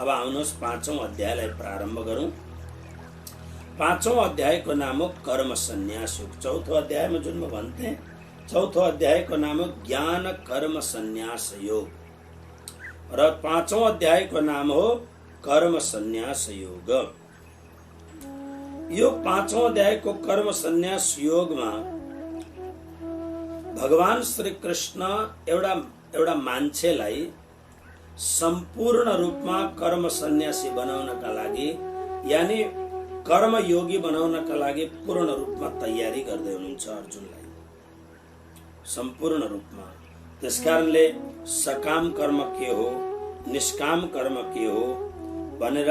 अब आउनुहोस् पाँचौं अध्यायलाई प्रारम्भ गरौं। पाँचौं अध्यायको नाम हो कर्म संन्यास योग। चौथो अध्यायमा जुन म भन्थे, चौथो अध्यायको नाम हो ज्ञान कर्म संन्यास योग र पाँचौं अध्यायको नाम हो कर्म संन्यास योग। यो पाँचौं अध्यायको कर्म संन्यास योगमा भगवान श्री कृष्ण एउटा मान्छेलाई सम्पूर्ण रूपमा कर्म सन्यासी बनाउनका लागि, यानी कर्म योगी बनाउनका लागि पूर्ण रूपमा तयारी गर्दै हुनुहुन्छ अर्जुनलाई, सम्पूर्ण रूपमा। त्यसकारणले सकाम कर्म के हो, निष्काम कर्म के हो भनेर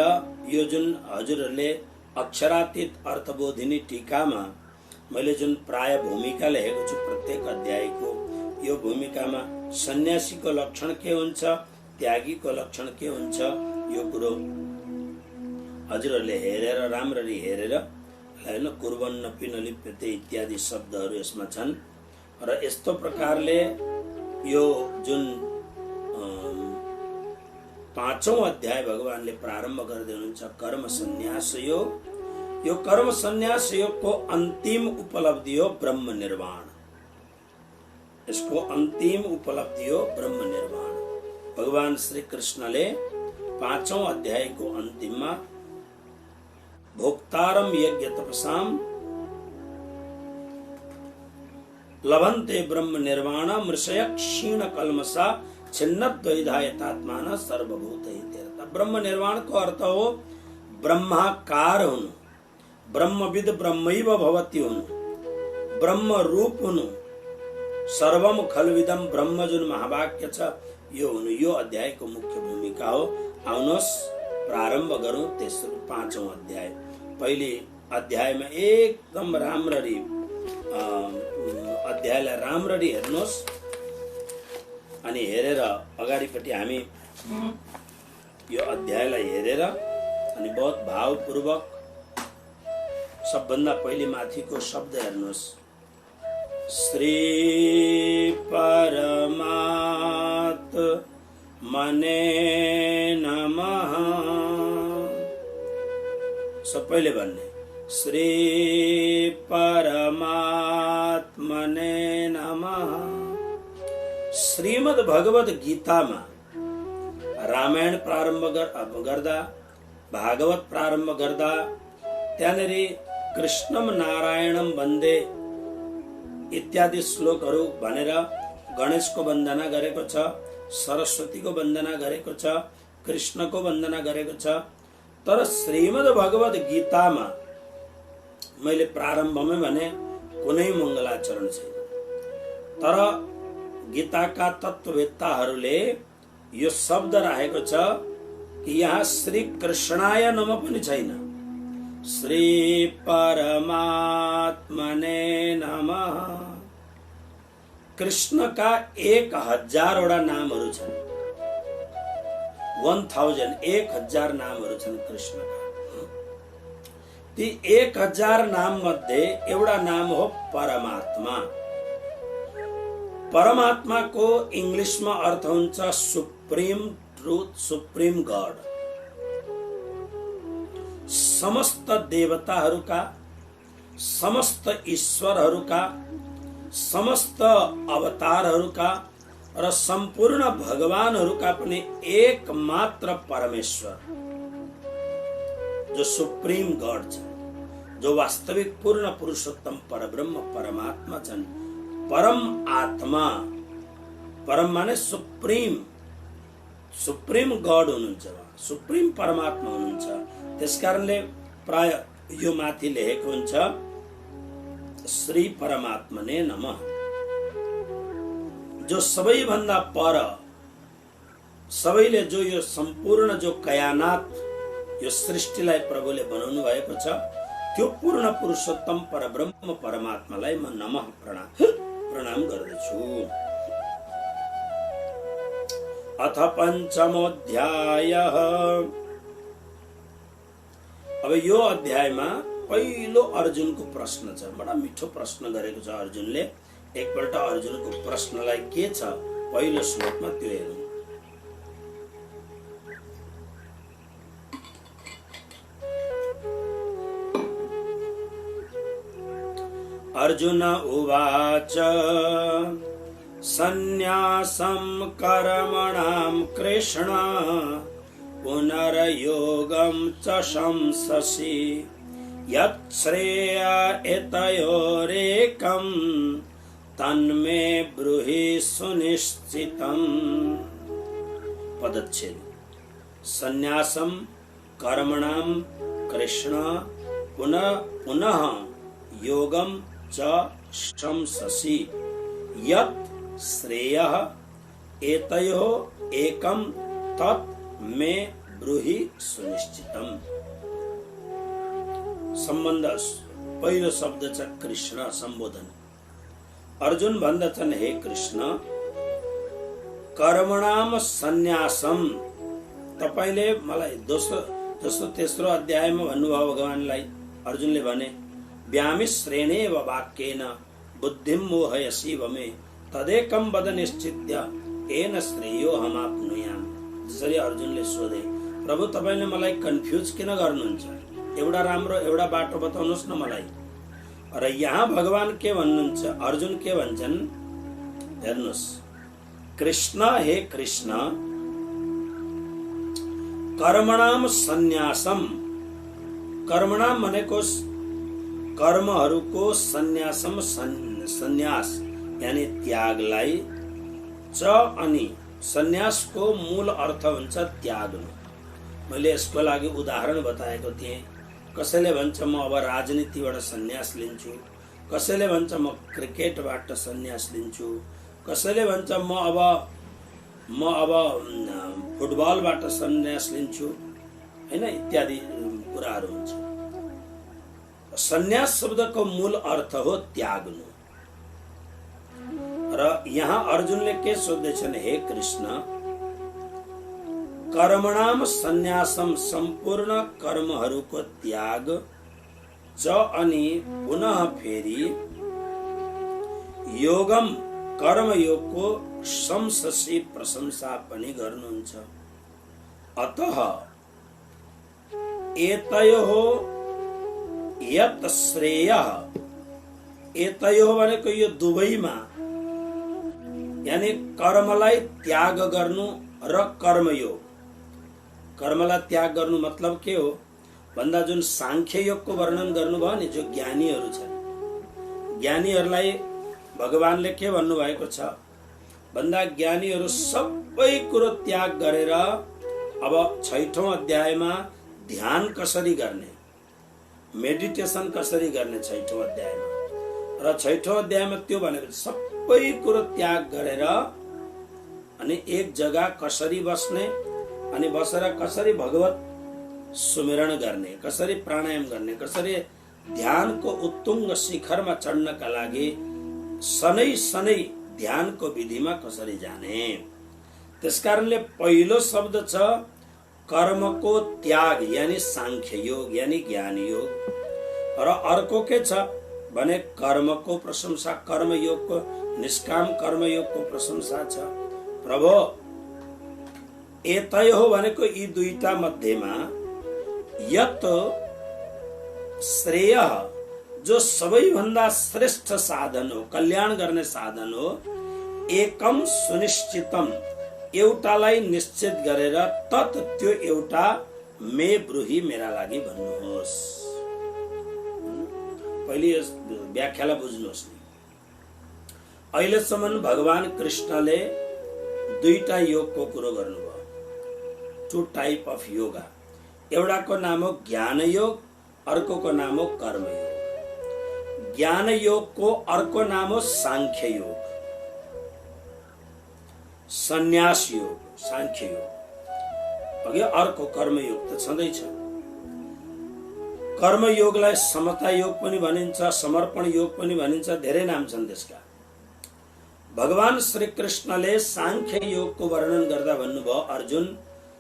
यो जुन हजुरहरूले अक्षरातीत अर्थबोधिनी टीकामा मैले जुन प्राय भूमिका लेखेको छु प्रत्येक अध्यायको, यो भूमिकामा सन्यासीको लक्षण के हुन्छ, त्यागीको लक्षण के हुन्छ, यो कुरो हजुरहरूले हेरेर, राम्ररी हेरेर, हैन, कुर्वन्नपि न लिप्यते इत्यादि शब्दहरू यसमा छन्। र यस्तो प्रकारले यो जुन पाँचौं अध्याय भगवानले प्रारम्भ गर्दै हुनुहुन्छ कर्म संन्यास योग। यो कर्म संन्यास योगको अन्तिम उपलब्धि हो ब्रह्म निर्वाण। यसको अन्तिम उपलब्धि हो ब्रह्म निर्वाण। भगवान श्री कृष्णले पाँचौं अध्यायको अन्तिममा भोक्तारम यज्ञ तपसाम लभन्ते ब्रह्म निर्वाण मृषय क्षीण कल्मषा छिन्नद्वैधायतात्मान सर्वभूत। ब्रह्म निर्वाण को अर्थ हो ब्रह्माकार हुनु, ब्रह्मविद ब्रह्मैव भवति हुनु, ब्रह्म रूप हुनु, सर्वम खलविदम ब्रह्म जुन महावाक्य छ यो हुनु। यो अध्यायको मुख्य भूमिका हो। आउनुहोस् प्रारम्भ गरौं तेस्रो पाँचौं अध्याय। पहिले अध्यायमा एकदम राम्ररी अध्यायलाई राम्ररी हेर्नुहोस् अनि हेरेर अगाडिपट्टि हामी यो अध्यायलाई हेरेर अनि बहुत भावपूर्वक सबभन्दा पहिले माथिको शब्द हेर्नुहोस्। श्री परमात्मने नमः। सबैले भन्ने श्री परमात्मने नमः। श्रीमद् भगवत गीतामा रामायण प्रारम्भ गर्दा, भागवत प्रारम्भ गर्दा त्यहाँनेरि कृष्णम नारायणम वन्दे इत्यादि श्लोकहरू भनेर गणेशको वन्दना गरेको छ, सरस्वतीको वन्दना गरेको छ, कृष्णको वन्दना गरेको छ। तर श्रीमद् भगवत गीतामा मैले प्रारम्भमै भने कुनै मङ्गलाचरण छैन। तर गीताका तत्त्ववेत्ताहरूले यो शब्द राखेको छ कि यहाँ श्री कृष्णाय नमः पनि छैन, श्री परमात्मने नमः। कृष्णका 1000 नामहरू छन्, 1000 नामहरू छन् कृष्णका। ती 1000 नाम मध्ये एउटा नाम हो परमात्मा। परमात्माको इंग्लिशमा अर्थ हुन्छ सुप्रीम ट्रुथ, सुप्रीम गॉड। समस्त देवताहरूका, समस्त ईश्वरहरूका, समस्त अवतारहरूका र सम्पूर्ण भगवानहरूका पनि एकमात्र परमेश्वर जो सुप्रीम गॉड छ, जो वास्तविक पूर्ण पुरुषोत्तम परब्रह्म परमात्मा छन्। परम आत्मा, परम माने सुप्रीम, सुप्रीम गॉड हुनुहुन्छ, सुप्रीम परमात्मा हुनुहुन्छ। त्यसकारणले प्राय यो माथि लेखेको हुन्छ श्री परमात्मने नमः। जो सबैभन्दा पर, सबैले जो यो सम्पूर्ण जो कायनात, यो सृष्टिलाई प्रभुले बनाउनु भएको छ, त्यो पूर्ण पुरुषोत्तम परब्रह्म परमात्मालाई म नमः प्रणाम गर्दछु। अथ पञ्चमोऽध्यायः। अब यो अध्यायमा पहिलो अर्जुनको प्रश्न छ। बडा मिठो प्रश्न गरेको छ अर्जुनले। एकपल्ट अर्जुनको प्रश्नलाई के छ पहिलो श्लोकमा त्यो हेरौँ। अर्जुन उवाच सन्न्यासं कर्मणां कृष्ण पुनर्योगं च शंससि यच्छ्रेय एतयोरेकं तन्मे ब्रूहि सुनिश्चितम्। पदच्छेद। सन्न्यासं कर्मणां कृष्ण पुनः योगं च शंससि यत् श्रेयः एतयोः एकं तत् मे ब्रूहि सुनिश्चितम्। संबंध पहिलो शब्द छ कृष्ण सम्बोधन। अर्जुन भन्दछन् हे कृष्ण कर्मणाम सन्यासम तपाईले मलाई दोस्रो तेस्रो अध्यायमा भन्नुभयो भगवानलाई। अर्जुनले भने व्यामिश्रेणेव वाक्येन बुद्धिं मोहयसि वमे तदेकं वद निश्चित्य येन श्रेयो हमाप्नुयाम। जसरी अर्जुनले सोधे प्रभु तपाईले मलाई कन्फ्युज किन गर्नुहुन्छ, एउटा राम्रो एउटा बाटो बताउनुहोस् न मलाई। र यहाँ भगवान के भन्नुहुन्छ, अर्जुन के भन्छन् हेर्नुहोस्। कृष्ण हे कृष्ण कर्मणाम सन्यासम, कर्मणाम भनेको कर्महरूको सन्यासम सन्यास यानी त्यागलाई च अनि सन्यासको मूल अर्थ हुन्छ त्याग्नु। मैले यसको लागि उदाहरण बताएको थिएँ। कसैले भन्छ म अब राजनीतिबाट सन्यास लिन्छु, कसैले भन्छ म क्रिकेटबाट सन्यास लिन्छु, कसैले भन्छ म अब फुटबलबाट सन्यास लिन्छु, हैन, इत्यादि कुराहरू हुन्छ। सन्यास शब्दको मूल अर्थ हो त्याग्नु। र यहाँ अर्जुनले के सोध्दैछन्, हे कृष्ण कर्मणाम सन्यासम सम्पूर्ण कर्महरूको त्याग च अनि पुनः फेरि योगम कर्मयोगको शंससि प्रशंसा पनि गर्नुहुन्छ। अतः एतयोः यत् श्रेयः, एतयोः भनेको यो दुवैमा यानी कर्मलाई त्याग गर्नु र कर्मयोग। कर्मलाई त्याग गर्नु मतलब के हो भन्दा जुन सांख्य योगको वर्णन गर्नुभयो नि, जो ज्ञानीहरू छन्, ज्ञानीहरूलाई भगवानले के भन्नुभएको छ भन्दा ज्ञानीहरू सबै कुरो त्याग गरेर अब 6औं अध्यायमा ध्यान कसरी गर्ने, मेडिटेसन कसरी गर्ने 6औं अध्यायमा। र 6औं अध्यायमा त्यो भनेको सबै कुरो त्याग गरेर अनि एक जग्गा कसरी बस्ने अनि बसेर कसरी भगवत सुमिरण गर्ने, कसरी प्राणायाम गर्ने, कसरी ध्यानको उत्तुङ्ग शिखरमा चढ्नका लागि सनै सनै ध्यानको विधिमा कसरी जाने। त्यसकारणले पहिलो शब्द छ कर्मको त्याग यानी सांख्य योग यानी ज्ञान योग। र अर्को के छ भने कर्मको प्रशंसा, कर्मयोगको निष्काम कर्मयोगको प्रशंसा छ। प्रभु एतयोः भनेको यी दुईटा मध्येमा यत श्रेय जो सबैभन्दा श्रेष्ठ साधन हो, कल्याण गर्ने साधन हो, एकम सुनिश्चितम एउटालाई निश्चित गरेर तत् त्यो एउटा मे ब्रूहि मेरा लागि भन्नुहोस्। पहिले यस व्याख्यालाई बुझ्नुहोस् नि। अहिलेसम्म भगवान कृष्णले दुईटा योगको कुरो गर्नुभयो, 2 टाइप अफ योगा। एउटाको नाम हो ज्ञान योग, अर्कोको नाम हो कर्म योग। ज्ञान योगको अर्को नाम हो सांख्य योग, सन्यास योग, सांख्य योग। अघि अर्को कर्म योग त छँदैछ। कर्म योगलाई समता योग पनि भनिन्छ, समर्पण योग पनि भनिन्छ, धेरै नाम छन् त्यसका। भगवान श्री कृष्णले सांख्य योगको वर्णन गर्दा भन्नुभयो, अर्जुन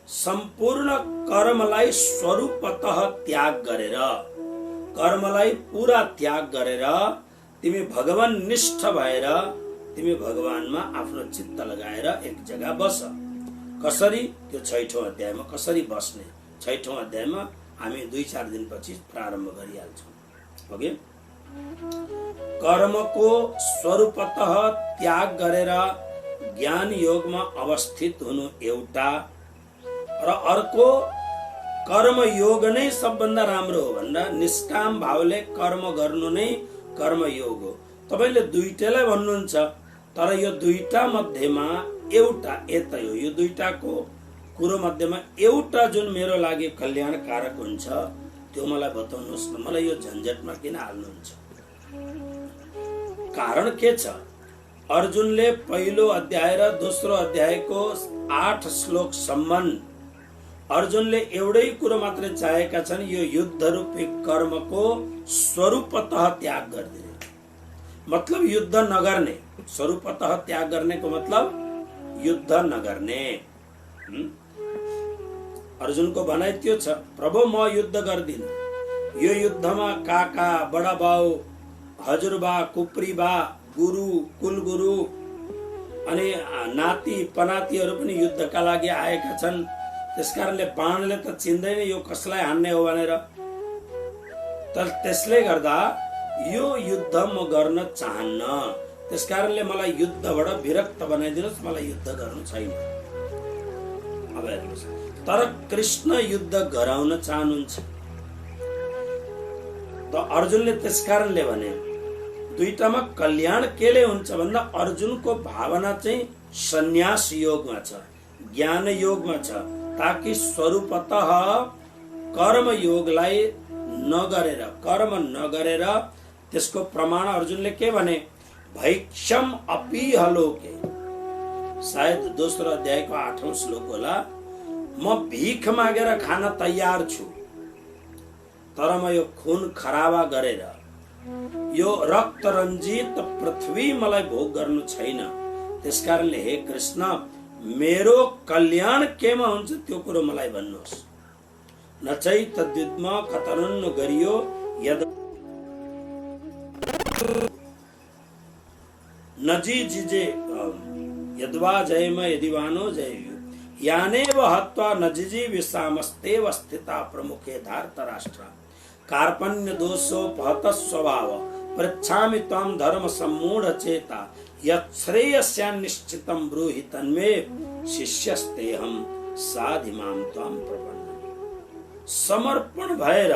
सम्पूर्ण कर्मलाई स्वरूपतः त्याग गरेर, कर्मलाई पूरा त्याग गरेर तिमी भगवान निष्ठ भएर तिमी भगवानमा आफ्नो चित्त लगाएर एक जग्गा बस। कसरी? त्यो 6औं अध्यायमा कसरी बस्ने, 6औं अध्यायमा हामी 2-4 दिनपछि प्रारम्भ गरिहाल्छौँ। ओके, कर्मको स्वरूपतः त्याग गरेर ज्ञान योगमा अवस्थित हुनु एउटा र अर्को कर्म योग नै सबभन्दा राम्रो हो भनेर निष्काम भावले कर्म गर्नु नै कर्म योग हो। तपाईले दुईटैलाई भन्नुहुन्छ, तर यो दुईटा मध्येमा एउटा यतै हो। यो दुईटाको कुरो मध्येमा एउटा जुन मेरो लागि कल्याणकारक हुन्छ त्यो मलाई बताउनुहोस् न। मलाई यो झन्झटमा किन हाल्नुहुन्छ? कारण के छ? अर्जुनले पहिलो अध्याय र दोस्रो अध्यायको 8 श्लोकसम्म अर्जुनले एउटै कुरो मात्रै चाहेका छन्, यो युद्ध रूपी कर्मको स्वरूपतः त्याग गरिदिने। मतलब युद्ध नगर्ने। स्वरूपतः त्याग गर्नेको मतलब युद्ध नगर्ने। अर्जुनको भनाइ त्यो छ, प्रभु म युद्ध गर्दिन। यो युद्धमा काका, बडा बाउ, हजुरबा, कुप्रीबा, गुरु, कुलगुरु अनि नाति पनातीहरू पनि युद्धका लागि आएका छन्। त्यसकारणले बाणले त चिन्दैन यो कसलाई हान्ने हो भनेर। तर त्यसले गर्दा यो युद्ध म गर्न चाहन्न। त्यसकारणले मलाई युद्धबाट विरक्त बनाइदिनुहोस्, मलाई युद्ध गर्नु छैन। अब हेर्नुहोस्, तर कृष्ण युद्ध गराउन चाहनुहुन्छ। त अर्जुनले त्यसकारणले भने दुईटामा कल्याण केले हुन्छ भन्दा अर्जुनको भावना चाहिँ सन्यास योगमा छ, ज्ञान योगमा छ, ताकि स्वरूपतः कर्म योगलाई नगरेर, कर्म नगरेर त्यसको प्रमाण अर्जुनले के भने भैक्षम अपीह लोके, सायद दोस्रो अध्यायको 8औं श्लोक होला, म भीख मागेर खान तयार छु, तर म यो खुन खराबा गरेर यो रक्त रञ्जित पृथ्वी मलाई भोग गर्नु छैन। त्यसकारणले हे कृष्ण, मेरो कल्याण केमा हुन्छ त्यो कुरो मलाई भन्नुहोस्। नचै तद्युद्म कतरन्न गरियो यद नजी जिजे यद्वा जयम यदिवानो जययु यानेव हत्वा नजिजी विसामस्तेव स्थिता प्रमुखे धार्तराष्ट्र कार्पण्य दोषोपहत स्वभाव पृच्छामि त्वं धर्म सम्मूढ़ चेता यच्छ्रेयस्यान्निश्चितं ब्रूहि तन्मे शिष्यस्तेहं साधिमां त्वं प्रपन्न। समर्पण भएर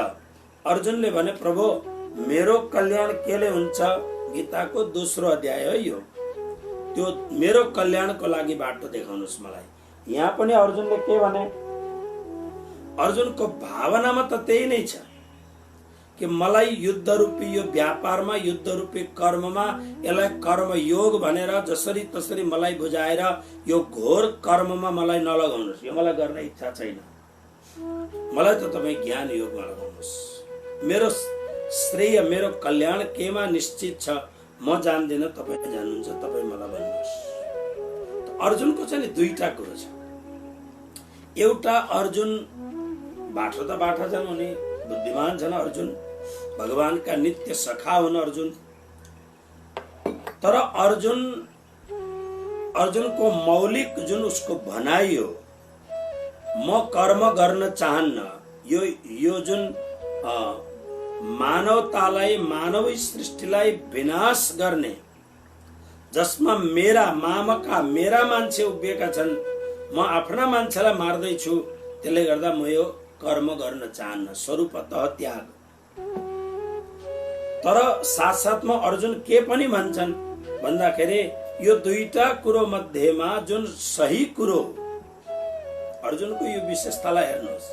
अर्जुनले भने प्रभु मेरो कल्याण केले हुन्छ? गीताको दोस्रो अध्याय हो यो। त्यो मेरो कल्याणको लागि बाटो देखाउनुहोस् मलाई। यहाँ पनि अर्जुनले के भने? अर्जुनको भावनामा त त्यही नै छ कि मलाई युद्ध रूपी यो व्यापारमा, युद्ध रूपी कर्ममा, यसलाई कर्म योग भनेर जसरी तसरी मलाई बुझाएर यो घोर कर्ममा मलाई नलगाउनुहोस्। यो मलाई गर्न इच्छा छैन। मलाई त तपाईँ ज्ञान योगमा लगाउनुहोस्। मेरो श्रेय, मेरो कल्याण केमा निश्चित छ म जान्दिनँ, तपाईँ जान्नुहुन्छ, तपाईँ मलाई भन्नुहोस्। अर्जुनको चाहिँ दुईटा कुरो छ। एउटा अर्जुन बाठो त बाठा छन्, उनी बुद्धिमान छन्। अर्जुन भगवानका नित्य सखा हुन् अर्जुन। तर अर्जुनको मौलिक जुन उसको भनाइ हो, म कर्म गर्न चाहन्न, यो जुन मानवतालाई, मानव सृष्टिलाई विनाश गर्ने, जसमा मेरा मामका, मेरा मान्छे उभिएका छन्, म आफ्ना मान्छेलाई मार्दैछु, त्यसले गर्दा म यो कर्म गर्न चाहन्न, स्वरूपतः त्याग। तर साथसाथमा अर्जुन के पनि भन्छन् भन्दाखेरि यो दुईटा कुरो मध्येमा जुन सही कुरो, अर्जुनको यो विशेषतालाई हेर्नुहोस्।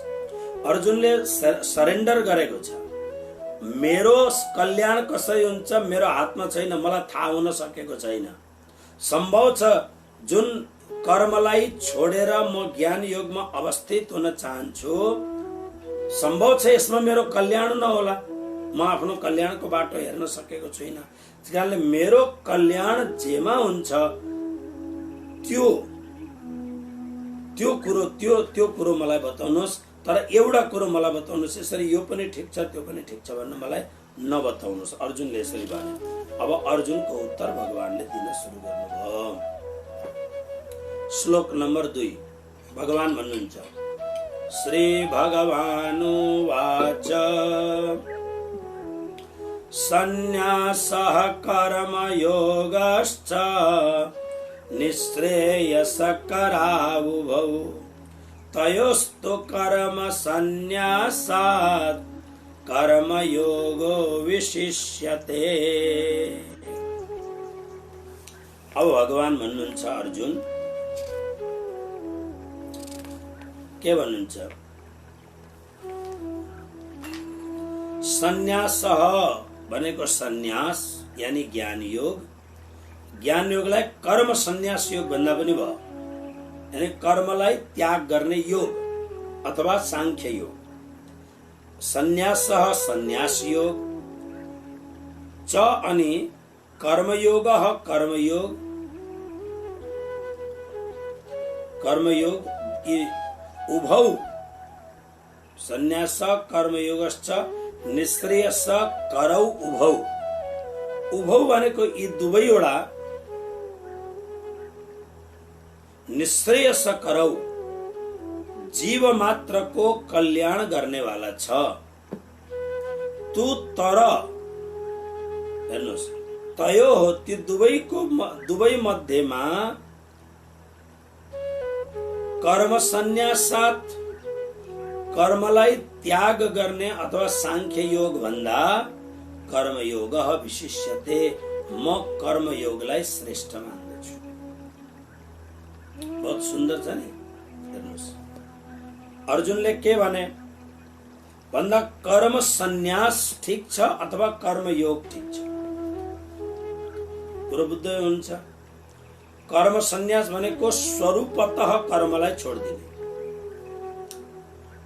अर्जुनले सरेन्डर गरेको छ। मेरो कल्याण कसरी हुन्छ मेरो हातमा छैन, मलाई थाहा हुन सकेको छैन। सम्भव छ जुन कर्मलाई छोडेर म ज्ञान योगमा अवस्थित हुन चाहन्छु, सम्भव छ यसमा मेरो कल्याण नहोला, म आफ्नो कल्याणको बाटो हेर्न सकेको छुइनँ। त्यसकारणले मेरो कल्याण जेमा हुन्छ त्यो कुरो मलाई बताउनुहोस्। तर एउटा कुरो मलाई बताउनुहोस्, यसरी यो पनि ठिक छ त्यो पनि ठिक छ भन्न मलाई नबताउनुहोस्। अर्जुनले यसरी भने। अब अर्जुनको उत्तर भगवानले दिन सुरु गर्नुभयो। श्लोक नम्बर 2 भगवान भन्नुहुन्छ, श्री भगवानुवाच सन्न्यासः कर्मयोगश्च निःश्रेयसकरावुभौ तयोस्तु कर्म सन्न्यासात् कर्मयोगो विशिष्यते। अब भगवान भन्नुहुन्छ अर्जुन के भन्नुहुन्छ? सन्न्यासः भनेको सन्यास यानी ज्ञान योग। ज्ञान योगलाई कर्म सन्यास योग भन्दा पनि भयो, यानी कर्मलाई त्याग गर्ने योग अथवा सांख्य योग। सन्यासः सन्यास योग च अनि कर्मयोगः कर्मयोग। कर्मयोग उभौ सन्यास कर्मयोगश्च निःश्रेयस करौ उभौ। उभौ भनेको यी दुवैवटा निःश्रेयस करौ जीव मात्र को कल्याण गर्ने वाला छ। तु तर हेर्नुस् तयो हो ती दुवै मध्येमा कर्म सन्यासात कर्मलाई त्याग गर्ने अथवा सांख्य योग भन्दा कर्मयोग विशिष्यते। म कर्मयोगलाई श्रेष्ठ मान्दछु। बहुत सुन्दर छ नि। हेर्नुस् अर्जुनले के भने भन्दा कर्म सन्यास ठीक छ अथवा कर्मयोग ठीक छ। कुरो बुझ्दै हुन्छ? कर्म सन्यास भनेको स्वरूपतः कर्मलाई छोड्दिने,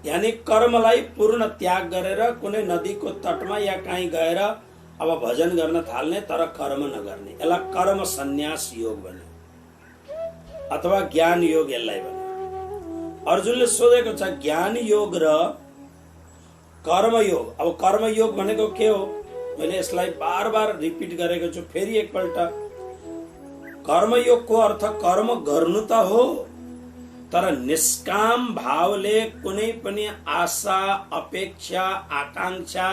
यानी कर्मलाई पूर्ण त्याग गरेर कुनै नदीको तटमा या कहीँ गएर अब भजन गर्न थाल्ने तर कर्म नगर्ने, यसलाई कर्म सन्यास योग भन्यो अथवा ज्ञान योग यसलाई भन्यो। अर्जुनले सोधेको छ ज्ञान योग र कर्मयोग। अब कर्मयोग भनेको के हो? मैले यसलाई बार बार रिपिट गरेको छु, फेरि एकपल्ट। कर्मयोगको अर्थ कर्म गर्नु त हो, तर निष्काम भावले कुनै पनि आशा अपेक्षा आकांक्षा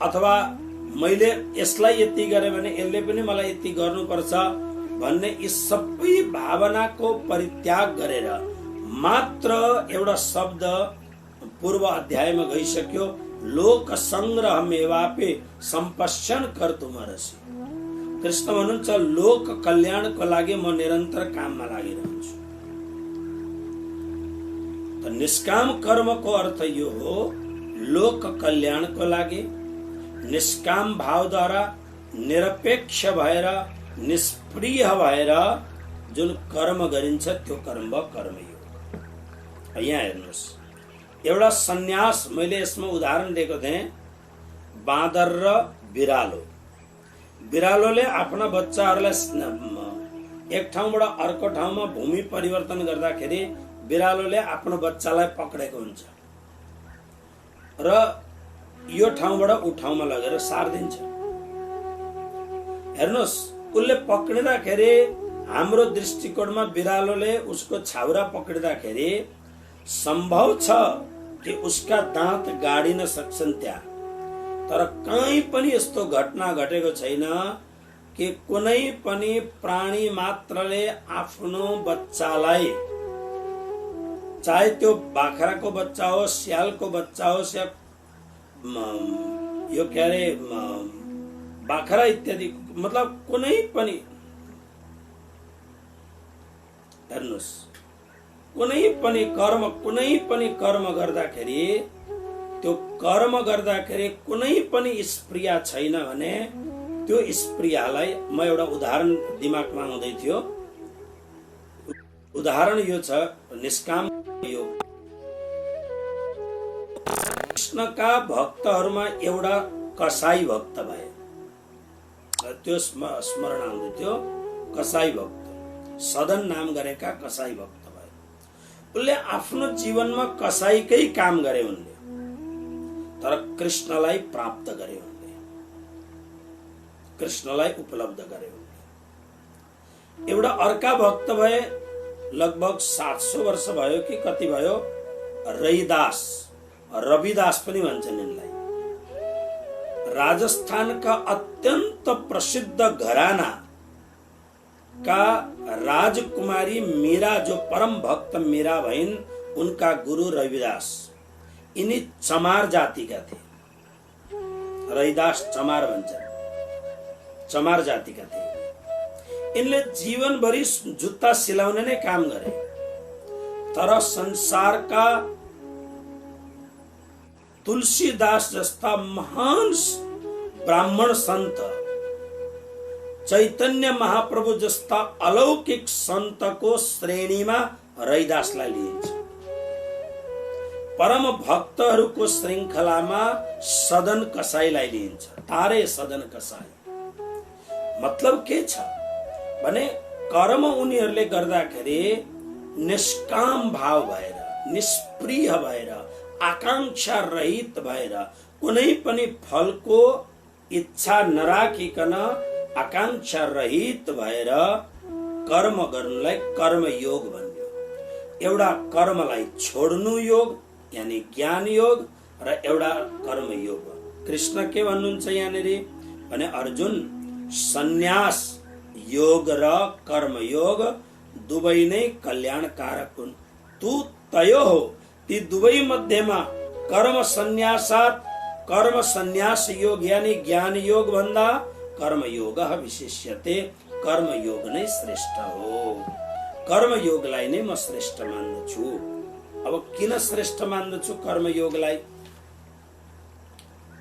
अथवा मैले यसलाई यति गरे भने यसले पनि मलाई यति गर्नुपर्छ भन्ने यी सबै भावनाको परित्याग गरेर मात्र एउटा शब्द पूर्व अध्यायमा गइसक्यो, लोक संग्रह मेवापे संपश्यन कर्तुमर्हसि। कृष्ण भन्नुहुन्छ लोक कल्याणको लागि म निरन्तर काममा लागिरहन्छु। निष्काम कर्मको अर्थ यो हो लोक कल्याणको लागि निष्काम भावद्वारा निरपेक्ष भएर निष्प्रिय भएर जुन कर्म गरिन्छ त्यो कर्म कर्मयोग। यहाँ हेर्नुहोस् एउटा सन्यास, मैले यसमा उदाहरण दिएको थिएँ बाँदर र बिरालो। बिरालोले आफ्ना बच्चाहरूलाई एक ठाउँबाट अर्को ठाउँमा भूमि परिवर्तन गर्दाखेरि बिरालोले आफ्नो बच्चालाई पक्रेको हुन्छ र यो ठाउँबाट ऊ ठाउँमा लगेर सार्दिन्छ। हेर्नुहोस् उसले पक्रिँदाखेरि हाम्रो दृष्टिकोणमा बिरालोले उसको छाउरा पक्रिँदाखेरि सम्भव छ कि उसका दाँत गाडिन सक्छन् त्यहाँ, तर कहीँ पनि यस्तो घटना घटेको छैन कि कुनै पनि प्राणी मात्रले आफ्नो बच्चालाई, चाहे त्यो बाख्राको बच्चा होस्, स्यालको बच्चा होस् या यो के अरे बाख्रा इत्यादि, मतलब कुनै पनि हेर्नुहोस् कुनै पनि कर्म गर्दाखेरि त्यो कर्म गर्दाखेरि कुनै पनि स्प्रिया छैन भने त्यो स्प्रियालाई म एउटा उदाहरण दिमागमा आउँदै थियो। उदाहरण यो छ निष्काम योग। कृष्णका भक्तहरूमा एउटा कसाई भक्त भए, त्यो स्मरण आउँदै थियो। कसाई भक्त, सदन नाम गरेका कसाई भक्त भए। उनले आफ्नो जीवनमा कसाईकै काम गरे, उनले तर कृष्णलाई प्राप्त गरे, उनले कृष्णलाई उपलब्ध गरे। उनले एउटा अर्का भक्त भए, लगभग 700 वर्ष भयो कि कति भयो, रविदास, रविदास पनि भन्छन् यिनलाई। राजस्थान का अत्यंत प्रसिद्ध घराना का राजकुमारी मीरा, जो परम भक्त मीरा बहन, उनका गुरु रविदास, इन्हीं चमार जाति का थे। रविदास चमार भन्छ, चमार जाति का थे। इनले जीवनभरि जुत्ता सिलाउने नै काम गरे, तर संसारका तुलसीदास जस्ता महान ब्राह्मण संत, चैतन्य महाप्रभु जस्ता अलौकिक सन्तको श्रेणीमा रविदासलाई लिइन्छ। परम भक्तहरूको श्रृंखलामा सदन कसाईलाई लिइन्छ। तारे सदन कसाई मतलब के छ भने कर्म उनीहरूले गर्दाखेरि निष्काम भाव भएर, निष्प्रिय भएर, आकांक्षा रहित भएर, कुनै पनि फलको इच्छा नराखिकन आकांक्षा रहित भएर कर्म गर्नुलाई कर्मयोग भन्यो। एउटा कर्मलाई छोड्नु योग यानी ज्ञान योग र एउटा कर्म योग। कृष्ण के भन्नुहुन्छ यहाँनिर भने अर्जुन, सन्यास योग र कर्म योग दुवै नै कल्याणकारक हुन्। तू तयो हो, ती दुवै मध्येमा कर्म सन्यासात कर्म सन्यास योग यानी ज्ञान योग भन्दा कर्म योग विशेष्यते, कर्म योग नै श्रेष्ठ हो। कर्म योगलाई नै म श्रेष्ठ मान्दछु। अब किन श्रेष्ठ मान्दछु कर्म योगलाई?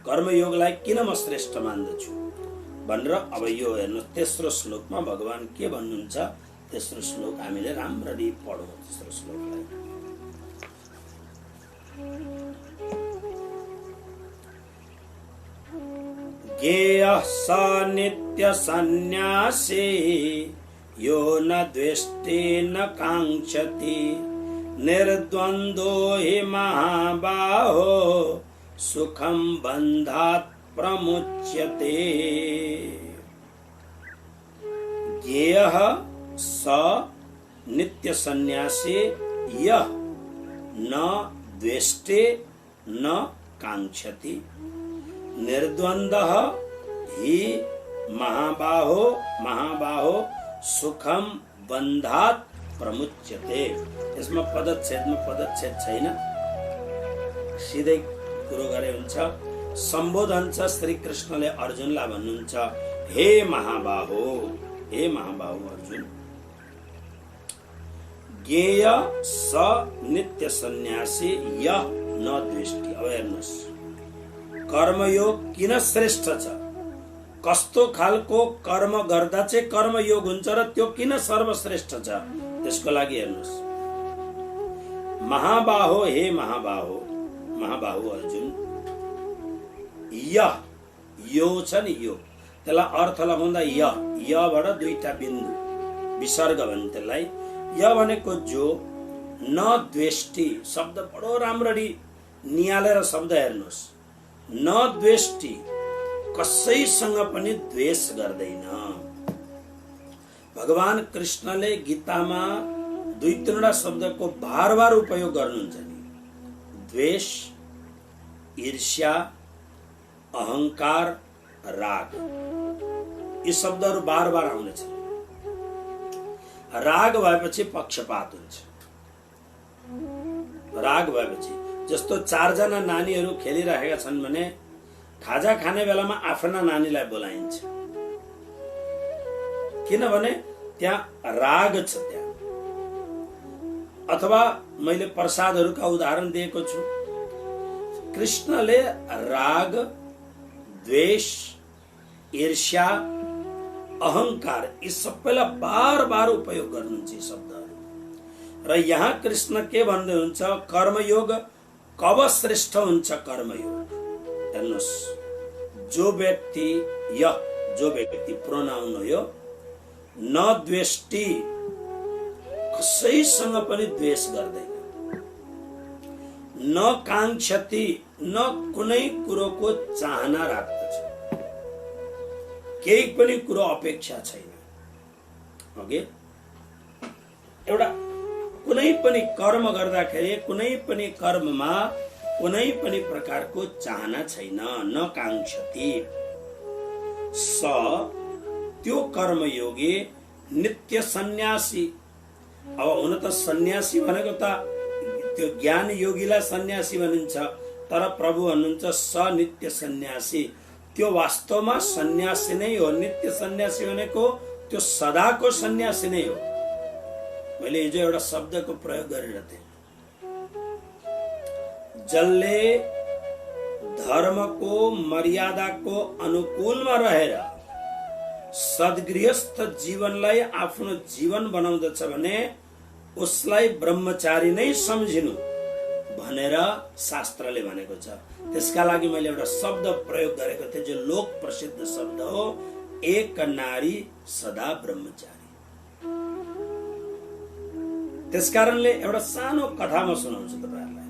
कर्म योगलाई किन म श्रेष्ठ मान्दछु भनेर अब यो हेर्नु, तेस्रो श्लोकमा भगवान के भन्नुहुन्छ। तेस्रो श्लोक हामीले राम्ररी पढौँ। तेस्रो श्लोकलाई ज्ञेयः स नित्य सन्न्यासी यो न द्वेष्टि न काङ्क्षति निर्द्वन्द्वो हि महाबाहो सुखं बन्धात् प्रमुच्यते। ज्ञेयः स नित्य सन्न्यासी यः न द्वेष्टि न काङ्क्षति निर्द्वन्द्वः हि महाबाहो सुखम बन्धात् प्रमुच्यते। यसमा पदच्छेदमा पदच्छेद छैन, सिधै कुरो गरे हुन्छ। सम्बोधन छ श्री कृष्णले अर्जुनलाई भन्नुहुन्छ, हे महाबाहो अर्जुन, ज्ञेय स नित्य सन्यासी यः न द्वेष्टि। अब हेर्नुहोस्, कर्मयोग किन श्रेष्ठ छ, कस्तो खालको कर्म गर्दा चाहिँ कर्मयोग हुन्छ र त्यो किन सर्वश्रेष्ठ छ, त्यसको लागि हेर्नुहोस्। महाबाहो, हे महाबाहो अर्जुन, यो छ नि, यो त्यसलाई अर्थ लगाउँदा यबाट दुईटा बिन्दु विसर्ग भन्छ त्यसलाई। य भनेको जो, न द्वेष्टि शब्द बडो राम्ररी निहालेर शब्द हेर्नुहोस्। न द्वेष्टि, कसैसँग पनि द्वेष गर्दैन। भगवान कृष्णले गीतामा 2-3 शब्दको बार उपयोग गर्नुहुन्छ नि, द्वेष, ईर्ष्या, अहंकार, राग, यी शब्दहरू बार आउनेछ। राग भएपछि पक्षपात हुन्छ। राग भएपछि जस्तो 4 जना नानीहरू खेलिरहेका छन् भने खाजा खाने बेलामा आफ्ना नानीलाई बोलाइन्छ, किनभने त्यहाँ राग छ त्यहाँ। अथवा मैले प्रसादहरूका उदाहरण दिएको छु। कृष्णले राग, द्वेष, ईर्ष्या, अहंकार यी सबैलाई बार उपयोग गर्नुहुन्छ यी शब्दहरू। र यहाँ कृष्ण के भन्दै हुन्छ, कर्मयोग कब श्रेष्ठ हुन्छ कर्मयोग? हेर्नुहोस्, जो व्यक्ति प्रोनाउन हो यो, न द्वेष्टि, कसैसँग पनि द्वेष गर्दैन, न काङ्क्षति, न कुनै कुरोको चाहना राख्दछ, केही पनि कुरो अपेक्षा छैन। ओके, एउटा कुनै पनि कर्म गर्दाखेरि, कुनै पनि कर्ममा कुनै पनि प्रकारको चाहना छैन, न काङ्क्षति। स त्यो कर्मयोगी नित्य सन्यासी। अब हुन त सन्यासी भनेको त त्यो ज्ञान योगीलाई सन्यासी भनिन्छ, तर प्रभु भन्नुहुन्छ स नित्य सन्यासी। त्यो वास्तवमा सन्यासी नै हो। नित्य सन्यासी भनेको त्यो सदाको सन्यासी नै हो। मैले हिजो एउटा शब्दको प्रयोग गरेर थिएँ, जसले धर्मको मर्यादाको अनुकूलमा रहेर सद्गृहस्थ जीवनलाई आफ्नो जीवन बनाउँदछ भने उसलाई ब्रह्मचारी नै सम्झिनु भनेर शास्त्रले भनेको छ। त्यसका लागि मैले एउटा शब्द प्रयोग गरेको थिएँ, जो लोक प्रसिद्ध शब्द हो, एक नारी सदा ब्रह्मचारी। त्यसकारणले एउटा सानो कथा म सुनाउँछु तपाईहरुलाई।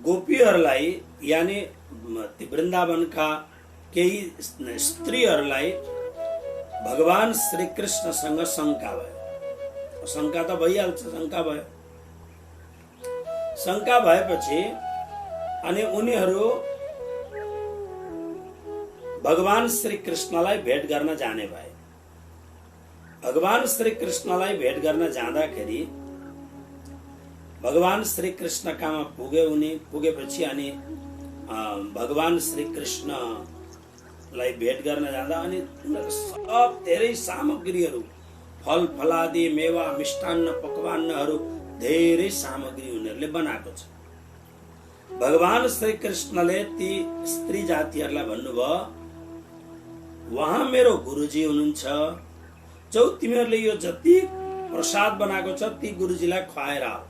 गोपीहरूलाई यानी वृन्दावनका केही स्त्रीहरूलाई भगवान श्री कृष्णसँग शंका भयो। शंका त भइहाल्छ, शंका भयो। शंका भएपछि अनि उनीहरू भगवान श्री कृष्णलाई भेट गर्न जाने भए। भगवान श्री कृष्णलाई भेट गर्न जाँदाखेरि भगवान श्री कृष्ण कहाँ पुगे। उनी पुगेपछि अनि भगवान श्री कृष्णलाई भेट गर्न जाँदा अनि सब धेरै सामग्रीहरू, फल फलादि, मेवा, मिष्टान्न, पकवानहरू, धेरै सामग्री उनीहरूले बनाएको छ। भगवान श्री कृष्णले ती स्त्री जातिहरूलाई भन्नुभयो, वहाँ मेरो गुरुजी हुनुहुन्छ, जो तिमीहरूले यो जति प्रसाद बनाएको छ ती गुरुजीलाई खुवाएर आऊ।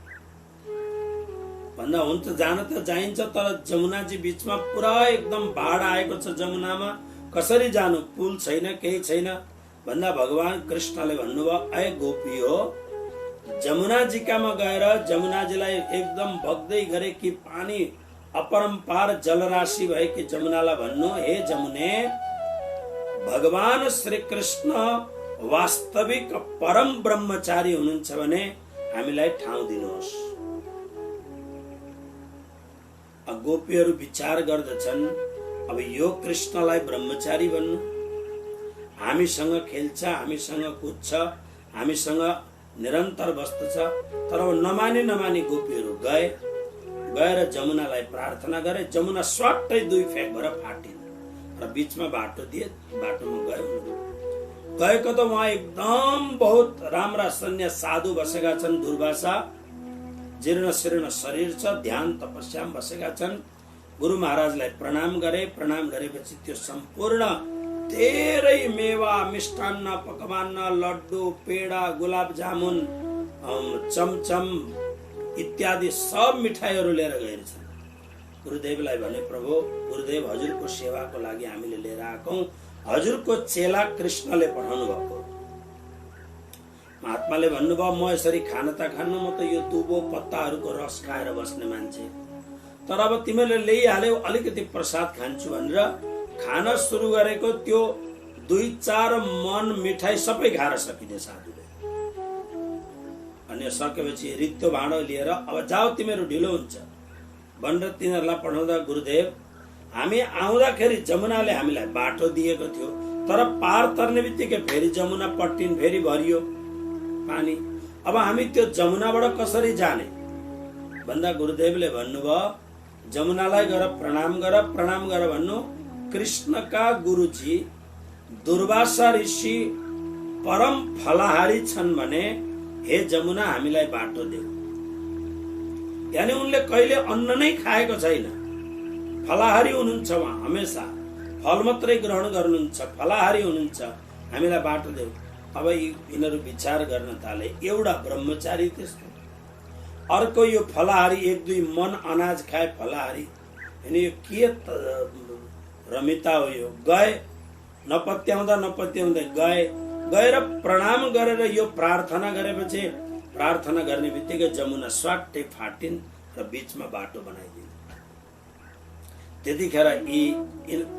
भन्दा हुन्छ, जान त जाइन्छ, तर जमुनाजी बीचमा पुरा एकदम बाढ आएको छ जमुनामा, कसरी जानु, पुल छैन, केही छैन। भन्दा भगवान कृष्णले भन्नुभयो, ऐ गोपी हो, जमुनाजीकामा गएर जमुनाजीलाई एकदम बग्दै गरे कि पानी अपरम्पार जलराशि भएकी जमुनालाई भन्नु, हे जमुने, भगवान श्री कृष्ण वास्तविक परम ब्रह्मचारी हुनुहुन्छ भने हामीलाई ठाउँ दिनुहोस्। गोपीहरू विचार गर्दछन्, अब यो कृष्णलाई ब्रह्मचारी भन्नु, हामीसँग खेल्छ, हामीसँग कुद्छ, हामीसँग निरन्तर बस्दछ। तर नमानी गोपीहरू गएर जमुनालाई प्रार्थना गरे। जमुना स्वाट्टै दुई फ्याक भएर फाटिन् र बीचमा बाटो दिए, बाटोमा गएको त वहाँ एकदम बहुत राम्रा सन्यास साधु बसेका छन्, दुर्वासा, जीर्ण शीर्ण शरीर छ, ध्यान तपस्यामा बसेका छन्। गुरु महाराजलाई प्रणाम गरे। प्रणाम गरेपछि त्यो सम्पूर्ण धेरै मेवा, मिष्टान्न, पकवान, लड्डु, पेडा, गुलाब जामुन, चमचम इत्यादि सब मिठाईहरू लिएर गएछन्। गुरुदेवलाई भने, प्रभु, गुरुदेव हजुरको सेवाको लागि हामीले लिएर आएकौं, हजुरको चेला कृष्णले पठाउनु भएको। महात्माले भन्नुभयो, म यसरी खान त खान्न, म त यो दुबो पत्ताहरूको रस खाएर बस्ने मान्छे, तर अब तिमीले ल्याइहाल्यौ, अलिकति प्रसाद खान्छु भनेर खान सुरु गरेको त्यो 2-4 मन मिठाई सबै खाएर सकिने साधुले। अनि सकेपछि रित्तो भाँडो लिएर, अब जाऊ तिमीहरू ढिलो हुन्छ भनेर तिनीहरूलाई पठाउँदा, गुरुदेव, हामी आउँदाखेरि जमुनाले हामीलाई बाटो दिएको थियो, तर पार तर्ने बित्तिकै फेरि जमुना पट्टिन, फेरि भरियो पानी। अब हामी त्यो जमुनाबाट कसरी जाने भन्दा गुरुदेवले भन्नुभयो, जमुनालाई गएर प्रणाम गर भन्नु, कृष्णका गुरुजी दुर्वासा ऋषि परम फलाहारी छन् भने हे जमुना हामीलाई बाटो देऊ। यानी उनले कहिले अन्न नै खाएको छैन, फलाहारी हुनुहुन्छ, उहाँ हमेशा फल मात्रै ग्रहण गर्नुहुन्छ, फलाहारी हुनुहुन्छ, हामीलाई बाटो देऊ। अब यिनीहरू विचार गर्न थाले, एउटा ब्रह्मचारी त्यस्तो, अर्को यो फलाहारी, 1-2 मन अनाज खाए फलाहारी, अनि यो के रमिता हो यो। गए, नपत्याउँदै गएर प्रणाम गरेर यो प्रार्थना गरेपछि, प्रार्थना गर्ने बित्तिकै जमुना स्वाट्टै फाटिन् र बीचमा बाटो बनाइदिन्। त्यतिखेर यी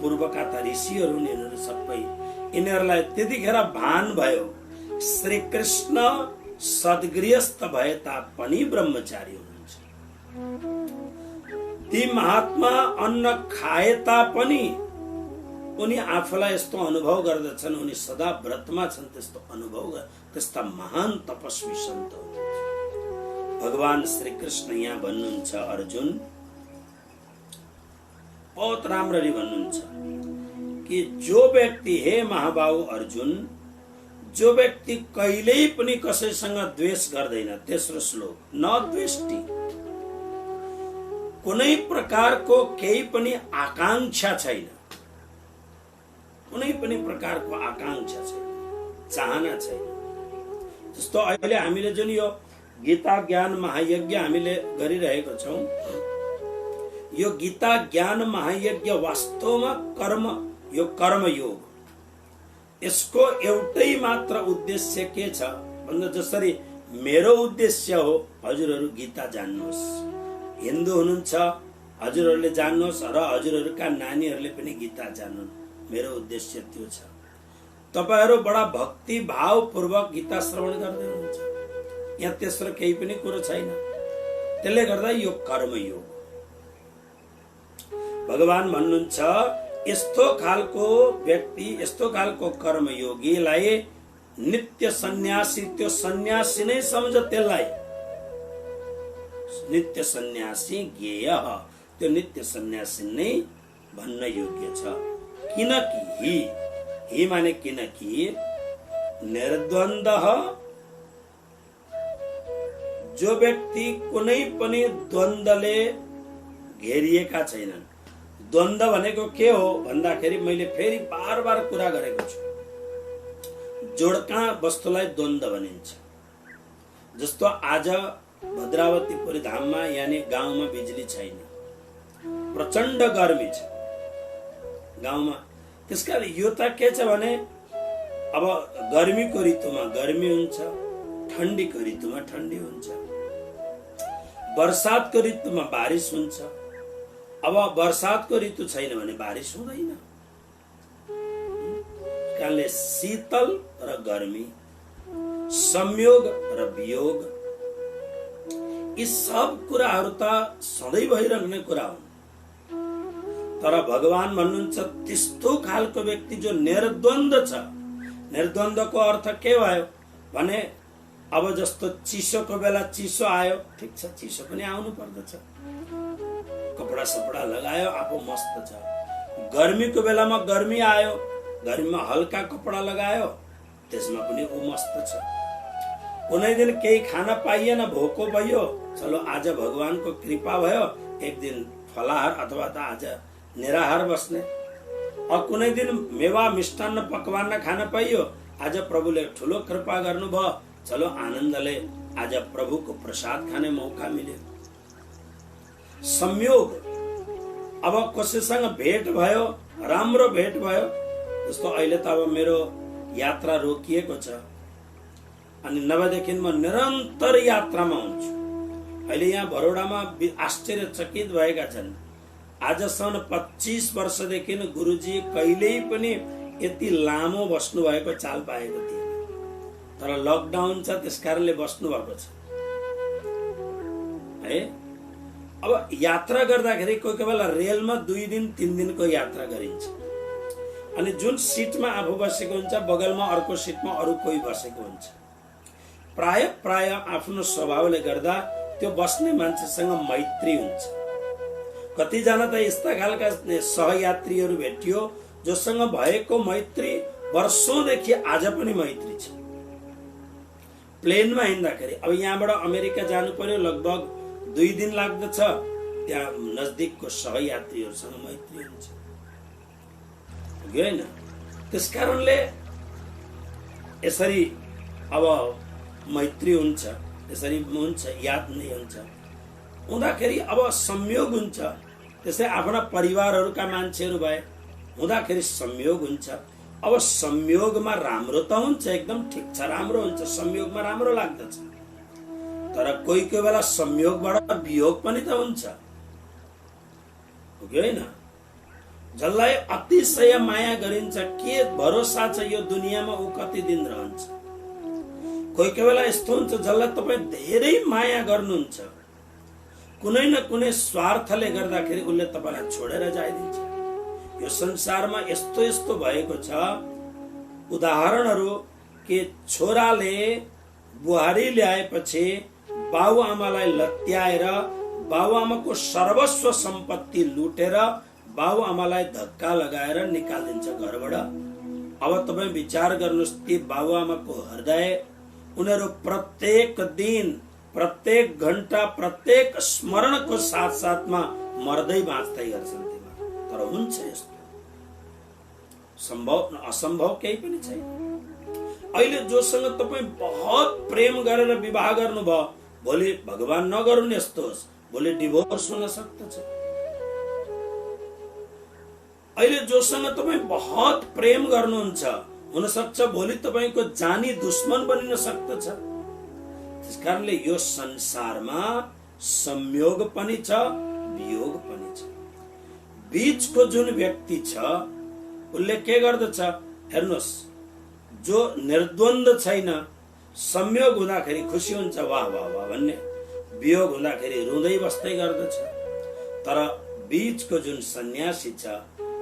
पूर्वका त ऋषिहरू यिनीहरू सबै, यिनीहरूलाई त्यतिखेर भान भयो, श्री कृष्ण सद्गृहस्थ भए तापनि ब्रह्मचारी हुनुहुन्छ। ती महात्मा अन्न खाए तापनि उनी आफूलाई यस्तो अनुभव गर्दछन्, उनी सदा व्रतमा छन्, त्यस्तो अनुभव त्यस्ता महान तपस्वी सन्त हुनुहुन्छ। भगवान श्री कृष्ण यहाँ भन्नुहुन्छ, अर्जुन बहुत राम्ररी भन्नुहुन्छ कि जो व्यक्ति, हे महाबाहु अर्जुन, जो व्यक्ति कहिल्यै पनि कसैसँग द्वेष गर्दैन, तेस्रो श्लोक, न द्वेष्टि, कुनै प्रकारको केही पनि आकांक्षा छैन, कुनै पनि प्रकारको आकांक्षा छैन, चाहना छैन। जस्तो अहिले हामीले जुन यो गीता ज्ञान महायज्ञ हामीले गरिरहेको छौं, यो गीता ज्ञान महायज्ञ वास्तवमा कर्म, यो कर्मयोग, यसको एउटै मात्र उद्देश्य के छ भन्दा जसरी मेरो उद्देश्य हो हजुरहरू गीता जान्नुहोस्, हिन्दू हुनुहुन्छ हजुरहरूले जान्नुहोस् र हजुरहरूका नानीहरूले पनि गीता जान्नुन्, मेरो उद्देश्य त्यो छ। तपाईहरु बडा भक्ति भाव पूर्वक गीता श्रवण गर्दै हुनुहुन्छ, यहाँ तेस्रो केही पनि कुरो छैन। त्यसले गर्दा यो कर्मयोग। भगवान भन्नुहुन्छ यस्तो खालको व्यक्ति, यस्तो खालको कर्मयोगीलाई नित्य सन्यासी, त्यो सन्यासी नै सम्झ, त्यसलाई नित्य सन्यासी ज्ञेय, त्यो नित्य सन्यासी नै भन्न योग्य छ। किनकि ही माने किनकि निर्द्वन्द्व, जो व्यक्ति कुनै पनि द्वन्द्वले घेरिएका छैनन्। द्वन्द्व भनेको के हो भन्दाखेरि मैले फेरि बार बार कुरा गरेको छु, जोडका वस्तुलाई द्वन्द्व भनिन्छ। जस्तो आज भद्रावतीपुरी धाममा यानी गाउँमा बिजुली छैन, प्रचण्ड गर्मी छ गाउँमा। त्यसकारण यो त के छ भने अब गर्मीको ऋतुमा गर्मी हुन्छ, ठण्डीको ऋतुमा ठण्डी हुन्छ, बर्सातको ऋतुमा बारिश हुन्छ। अब बर्सातको ऋतु छैन भने बारिश हुँदैन। कारणले शीतल र गर्मी, संयोग र वियोग, यी सब कुराहरू त सधैँ भइरहने कुरा हुन्। तर भगवान भन्नुहुन्छ त्यस्तो खालको व्यक्ति जो निर्द्वन्द्व छ। निर्द्वन्द्वको अर्थ के भयो भने अब जस्तो चिसोको बेला चिसो आयो, ठिक छ, चिसो पनि आउनु पर्दछ, कपडा सपडा लगायो, आफू मस्त छ। गर्मीको बेलामा गर्मी आयो, गर्मीमा हल्का कपडा लगायो, त्यसमा पनि ऊ मस्त छ। कुनै दिन केही खान पाइएन, भोको भयो, चलो आज भगवानको कृपा भयो, एक दिन फलाहार अथवा त आज निराहार बस्ने। और कुनै दिन मेवा मिष्टान्न पकवान खान पाइयो, आज प्रभुले ठुलो कृपा गर्नुभयो, चलो आनन्दले आज प्रभुको प्रसाद खाने मौका मिल्यो। संयोग, अब कसैसँग भेट भयो, राम्रो भेट भयो। जस्तो अहिले त अब मेरो यात्रा रोकिएको छ, अनि नभएदेखि म निरन्तर यात्रामा हुन्छु। अहिले यहाँ बरोडामा आश्चर्यचकित भएका छन्। आजसम्म 25 वर्षदेखि गुरुजी कहिल्यै पनि यति लामो बस्नु भएको चाल पाएको थिएन, तर लकडाउन छ त्यसकारणले बस्नु भएको छ है। अब यात्रा गर्दाखेरि कोही कोही बेला रेलमा 2 दिन 3 दिनको यात्रा गरिन्छ, अनि जुन सिटमा आफू बसेको हुन्छ बगलमा अर्को सिटमा अरू कोही बसेको हुन्छ। प्राय आफ्नो स्वभावले गर्दा त्यो बस्ने मान्छेसँग मैत्री हुन्छ। कतिजना त यस्ता खालका सहयात्रीहरू भेटियो जोसँग भएको मैत्री वर्षौंदेखि आज पनि मैत्री छ। प्लेनमा हिँड्दाखेरि अब यहाँबाट अमेरिका जानु पर्यो, लगभग 2 दिन लाग्दछ, त्यहाँ नजदिकको सहयात्रीहरूसँग मैत्री हुन्छ हैन। त्यसकारणले यसरी अब मैत्री हुन्छ, यसरी हुन्छ, याद नै हुन्छ हुँदाखेरि अब संयोग हुन्छ। त्यसै आफ्ना परिवारहरूका मान्छेहरू भए हुँदाखेरि संयोग हुन्छ। अब संयोगमा राम्रो त हुन्छ, एकदम ठिक छ, राम्रो हुन्छ, संयोगमा राम्रो लाग्दछ। तर कोही कोही बेला संयोगबाट वियोग पनि त हुन्छ हैन। जसलाई अतिशय माया गरिन्छ, के भरोसा छ यो दुनियाँमा ऊ कति दिन रहन्छ। कोही कोही बेला यस्तो हुन्छ जसलाई तपाईँ धेरै माया गर्नुहुन्छ, कुनै न कुनै स्वार्थले गर्दाखेरि उसले तपाईलाई छोडेर जाइदिन्छ। यो संसारमा यस्तो यस्तो भएको छ उदाहरणहरू कि छोराले बुहारी ल्याएपछि बाबुआमालाई लत्याएर बाबुआमाको सर्वस्व सम्पत्ति लुटेर बाबुआमालाई धक्का लगाएर निकालिदिन्छ घरबाट। अब तपाईँ विचार गर्नुहोस्, ती बाबुआमाको हृदय उनीहरू प्रत्येक दिन, प्रत्येक घण्टा, प्रत्येक स्मरणको साथ साथमा मर्दै बाँच्दै गर्छन् तिमा। तर हुन्छ यस्तो, सम्भव असम्भव केही पनि छैन। अहिले जोसँग तपाईँ बहुत प्रेम गरेर विवाह गर्नुभयो, भोलि भगवान नगरून् यस्तो होस्, भोलि डिभोर्स हुन सक्दछ। अहिले जोसँग तपाईँ बहुत प्रेम गर्नुहुन्छ, हुन सक्छ भोलि तपाईको जानी दुश्मन बनिन सक्दछ। त्यसकारणले यो संसारमा संयोग पनि छ, वियोग पनि छ। बीचको जुन व्यक्ति छ उसले के गर्दछ हेर्नुहोस्, जो निर्द्वन्द्व छैन, संयोग हुँदाखेरि खुसी हुन्छ वाह वाह वाह भन्ने, वियोग हुँदाखेरि रुँदै बस्दै गर्दछ। तर बीचको जुन सन्यासी छ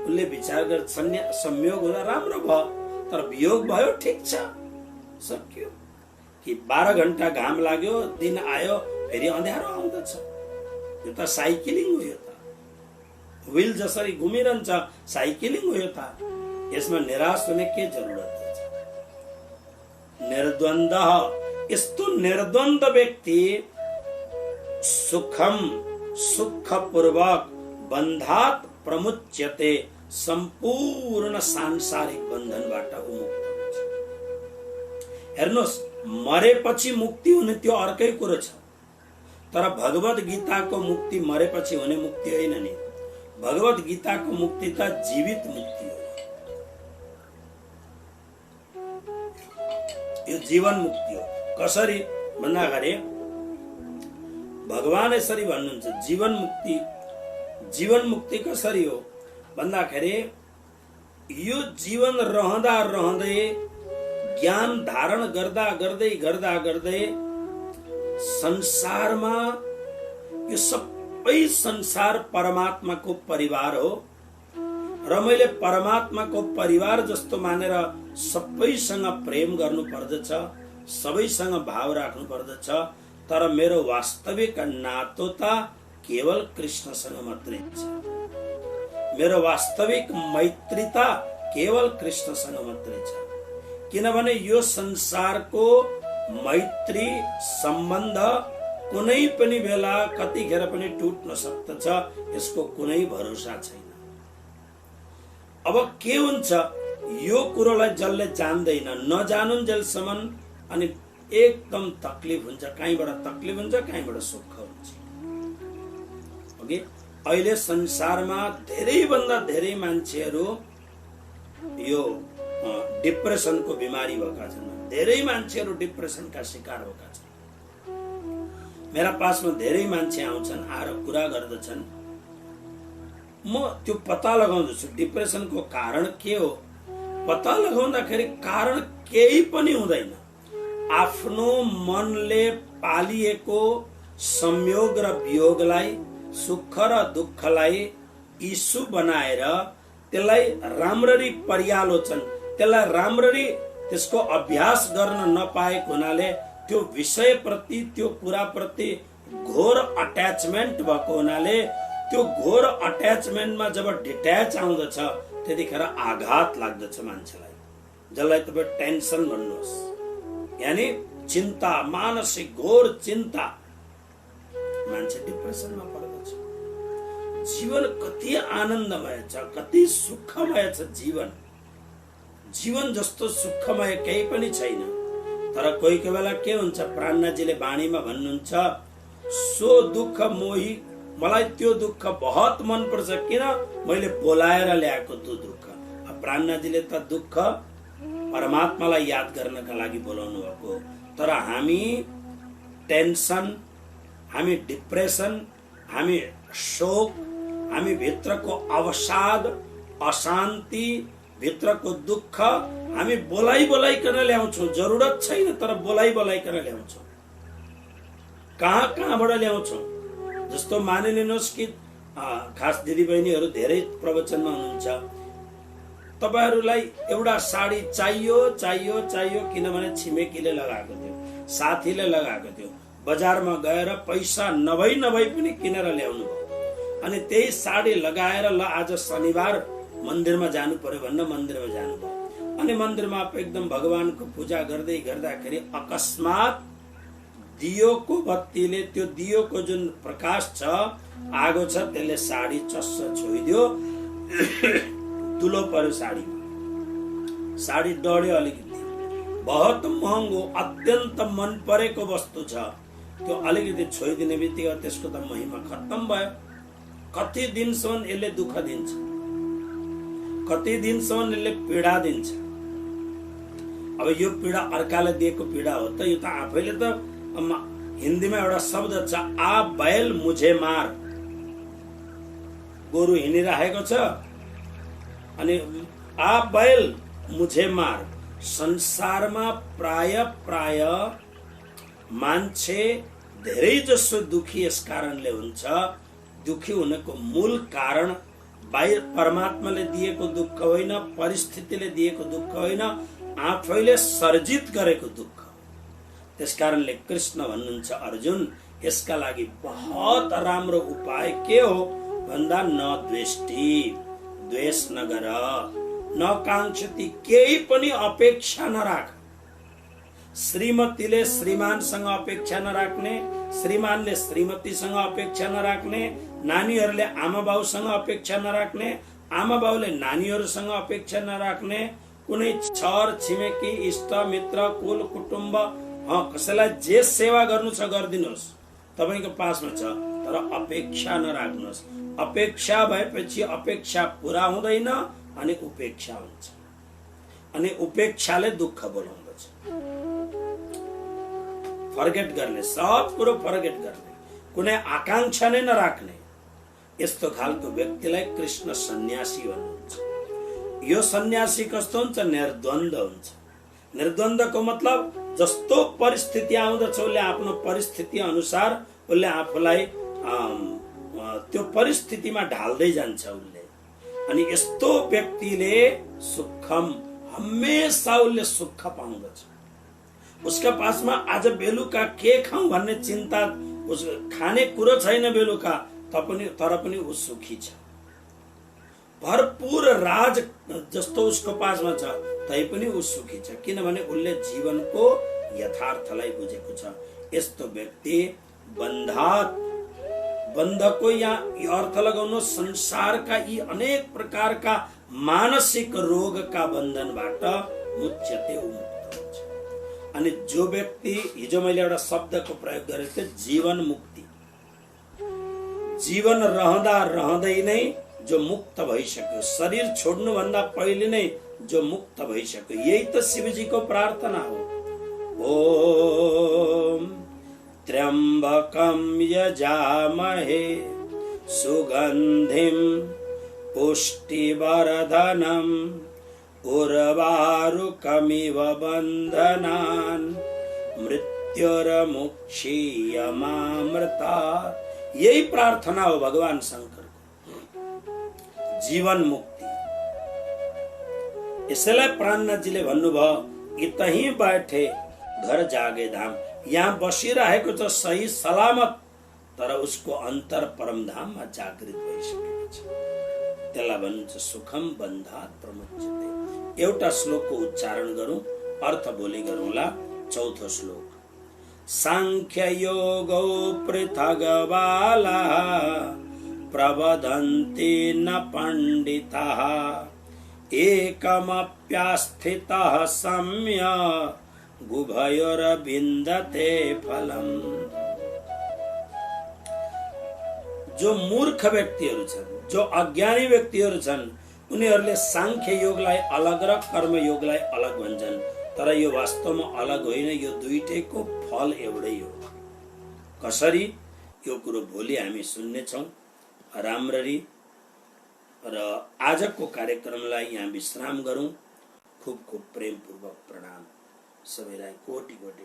उसले विचार गर्छ संयोग हुँदा राम्रो भयो, तर वियोग भयो ठिक छ, सक्यो। कि 12 घण्टा घाम लाग्यो, दिन आयो, फेरि अँध्यारो आउँदछ। यो त साइक्लिङ हो, यो त व्हील जसरी घुमिरहन्छ साइक्लिङ हो यो त। यसमा निराश हुने के जरुरत छ? निर्द्वन्द्व, यस्तो निर्द्वन्द्व व्यक्ति सुखम सुखपूर्वक बन्धात प्रमुच्यते, सम्पूर्ण सांसारिक बन्धनबाट मुक्त हुन्छ। हेर्नुहोस्, मरेपछि मुक्ति हुने त्यो अर्कै कुरो छ, तर भगवत गीताको मुक्ति मरेपछि हुने मुक्ति होइन नि। भगवत गीताको मुक्ति त जीवित मुक्ति हो, यो जीवन मुक्ति हो। कसरी भन्दाखेरि भगवान यसरी भन्नुहुन्छ, जीवन मुक्ति कसरी हो भन्दाखेरि यो जीवन रहँदा रहँदै ज्ञान धारण गर्दा गर्दै संसारमा यो सबै संसार परमात्माको परिवार हो र मैले परमात्माको परिवार जस्तो मानेर सबैसँग प्रेम गर्नु पर्दछ, सबैसँग भाव राख्नु पर्दछ। तर मेरो वास्तविक नातो त केवल कृष्णसँग मात्रै छ। मेरो वास्तविक मैत्रीता केवल कृष्णसँग मात्रै छ। किनभने यो संसारको मैत्री सम्बन्ध कुनै पनि बेला कतिखेर पनि टुट्न सक्दछ, यसको कुनै भरोसा छैन। अब के हुन्छ, यो कुरोलाई जसले जान्दैन, नजानुन्जेलसम्म अनि एकदम तकलिफ हुन्छ। कहीँबाट तकलिफ हुन्छ, कहीँबाट सुख हुन्छ। ओके, अहिले संसारमा धेरैभन्दा धेरै मान्छेहरू यो डिप्रेसनको बिमारी भएका छन्। धेरै मान्छेहरू डिप्रेसनका शिकार भएका छन्। मेरा पासमा धेरै मान्छे आउँछन्, आएर कुरा गर्दछन्। म त्यो पत्ता लगाउँदछु डिप्रेसनको कारण के हो। पत्ता लगाउँदाखेरि कारण केही पनि हुँदैन। आफ्नो मनले पालिएको संयोग र वियोगलाई, सुख र दुःखलाई इस्यु बनाएर त्यसलाई राम्ररी पर्यालोचन, त्यसलाई राम्ररी त्यसको अभ्यास गर्न नपाएको हुनाले त्यो विषय प्रति, त्यो कुरा प्रति घोर अट्याचमेन्ट भएको हुनाले त्यो घोर अट्याचमेन्टमा जब डिट्याच आउँदछ त्यतिखेर आघात लाग्दछ मान्छेलाई, जसलाई तपाईँ टेन्सन भन्नुहोस्, यानी चिन्ता, मानसिक घोर चिन्ता, मान्छे डिप्रेसनमा पर्दछ। जीवन कति आनन्दमय छ, कति सुखमय छ जीवन। जीवन जस्तो सुखमय केही पनि छैन। तर कोही कोही बेला के हुन्छ, प्राणनाथजीले बाणीमा भन्नुहुन्छ, सो दुःख मोही, मलाई त्यो दुःख बहुत मन पर्छ, किन मैले बोलाएर ल्याएको त्यो दुःख। प्राणनाथजीले त दुःख परमात्मालाई याद गर्नका लागि बोलाउनु भएको, तर हामी टेन्सन, हामी डिप्रेसन, हामी शोक, हामी भित्रको अवसाद, अशान्ति, भित्रको दुःख हामी बोलाइकन ल्याउँछौँ। जरुरत छैन तर बोलाइकन ल्याउँछौँ। कहाँबाट ल्याउँछौँ? जस्तो मानिलिनुहोस् कि खास दिदीबहिनीहरू धेरै प्रवचनमा हुनुहुन्छ, तपाईहरूलाई एउटा साडी चाहियो चाहियो चाहियो किनभने छिमेकीले लगाएको थियो, साथीले लगाएको थियो, बजारमा गएर पैसा नभई पनि किनेर ल्याउनु भयो, अनि त्यही साडी लगाएर ल आज शनिबार मन्दिरमा जानु पर्यो भनेर मन्दिरमा जानुभयो। अनि मन्दिरमा एकदम भगवानको पूजा गर्दै गर्दाखेरि अकस्मात दियोको बत्तीले, त्यो दियोको जुन प्रकाश छ, आगो छ, त्यसले साडी चस्स छोइदियो, दुलो पर्यो साडीमा, साडी डढ्यो अलिकति। बहुत महँगो, अत्यन्त मन परेको वस्तु छ, त्यो अलिकति छोइदिने बित्तिकै त्यसको त महिमा खत्तम भयो। कति दिनसम्म यसले दुःख दिन्छ, कति दिनसम्म यसले पीडा दिन्छ। अब यो पीडा अर्काले दिएको पीडा हो त, यो त आफैले त हिन्दीमा एउटा शब्द छ, आ बैल मुझे मार। गोरु हिँडिरहेको छ अनि आ बैल मुझे मार। संसारमा प्राय मान्छे धेरै जसो दुखी यस कारणले हुन्छ। दुखी हुनको मूल कारण बाहिर परमात्माले दिएको दुःख होइन, परिस्थितिले दिएको दुःख होइन, आफैले सर्जित गरेको दुःख। त्यसकारणले कृष्ण भन्नुहुन्छ, अर्जुन यसका लागि बहुत राम्रो उपाय के हो भन्दा न द्वेष्टि, द्वेष नगर, न काङ्क्षति, केही पनि अपेक्षा नराख। श्रीमतीले श्रीमानसँग अपेक्षा नराख्ने, श्रीमानले श्रीमतीसँग अपेक्षा नराख्ने, नानीहरूले आमा बाउसँग अपेक्षा नराख्ने, आमा बाउले नानीहरूसँग अपेक्षा नराख्ने, कुनै छर छिमेकी इष्ट मित्र कुल कुटुम्ब कसैलाई जे सेवा गर्नु छ गरिदिनुहोस्, तपाईको पासमा छ, तर अपेक्षा नराख्नुहोस्। अपेक्षा भएपछि अपेक्षा पूरा हुँदैन अनि उपेक्षा हुन्छ, अनि उपेक्षाले दुःख बोलाउँदछ। फर्गेट गर्ने, सब कुरो फर्गेट गर्ने, कुनै आकांक्षा नै नराख्ने, यस्तो खालको व्यक्तिलाई कृष्ण सन्यासी भन्नुहुन्छ। यो सन्यासी कस्तो हुन्छ? निर्द्वन्द हुन्छ। निर्द्वन्दको मतलब जस्तो परिस्थिति आउँदछ उसले आफ्नो परिस्थिति अनुसार उसले आफूलाई त्यो परिस्थितिमा ढाल्दै जान्छ उसले। अनि यस्तो व्यक्तिले सुखम, हमेशा उसले सुख पाउँदछ। उसका पासमा आज बेलुका के खाऊं भन्ने चिन्ता, उस खाने कुरो छैन बेलुका, तर पनि ऊ सुखी छ। भरपूर राज जस्तो उसको पासमा छ तैपनि ऊ सुखी छ, किनभने उसले जीवनको यथार्थलाई बुझेको छ। यस्तो व्यक्ति बन्धात, बन्धको यहाँ अर्थ लगाउनु संसारका यी अनेक प्रकारका मानसिक रोगका बन्धनबाट मुच्यते, मुक्त हुन्छ। अनि जो व्यक्ति, हिजो मैले एउटा शब्दको प्रयोग गरेको थिएँ, जीवन मुक्ति, जीवन रहँदा रहँदै नै जो मुक्त भइसक्यो, शरीर छोड्नु भन्दा पहिले नै जो मुक्त भइसक्यो, यही त शिवजीको प्रार्थना हो। ओम त्र्यम्बकं यजामहे सुगन्धिं पुष्टिवर्धनम् उर्वारुकमिव बन्धनान् मृत्युर्मुक्षीयमामृतात्। यही प्रार्थना हो भगवान शंकर को, जीवन मुक्ति। इसलिए प्राणनाथजीले भन्नुभयो, इतही बैठे घर जागे धाम। यहाँ बसिरहेको छ सही सलामत, तर उसको अंतर परमधाममा जागृत भइसकेको छ। त्यसलाई भनिन्छ सुखम बन्धात् प्रमुच्यते। एउटा श्लोकको उच्चारण गरौं, अर्थ भोलि गरौँला। चौथो श्लोक। सांख्य योगो पृथग्बाला प्रवदन्ति न पंडिताः एकमप्यास्थितः सम्यक् गुभयोर्विन्दते फलम्। जो मूर्ख व्यक्तिहरू छन्, जो अज्ञानी व्यक्तिहरू छन्, उनीहरूले सांख्य योगलाई अलग र कर्म योगलाई अलग भन्छन्, तर यो वास्तवमा अलग होइन, यो दुईटैको फल एउटै हो। कसरी? यो कुरो भोलि हामी सुन्नेछौँ राम्ररी। र आजको कार्यक्रमलाई यहाँ विश्राम गरौँ। खूब खूब प्रेमपूर्वक प्रणाम सबैलाई, कोटि कोटि